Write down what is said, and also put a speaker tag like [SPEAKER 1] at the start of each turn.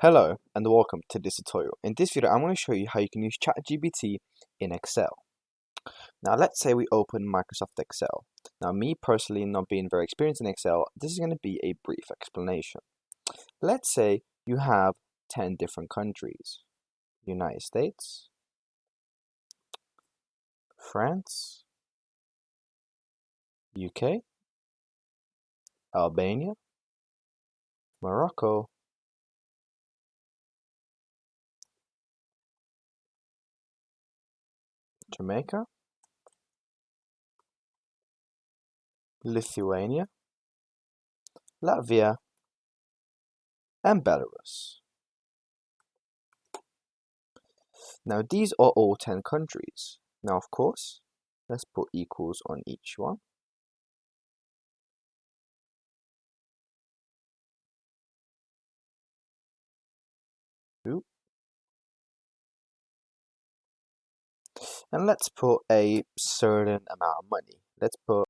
[SPEAKER 1] Hello and welcome to this tutorial. In this video, I'm going to show you how you can use ChatGPT in Excel. Now, let's say we open Microsoft Excel. Now, me personally not being very experienced in Excel, this is going to be a brief explanation. Let's say you have 10 different countries. United States, France, UK, Albania, Morocco, Jamaica, Lithuania, Latvia, and Belarus. Now, these are all 10 countries. Now, of course, let's put equals on each one. Ooh. And let's put a certain amount of money. Let's put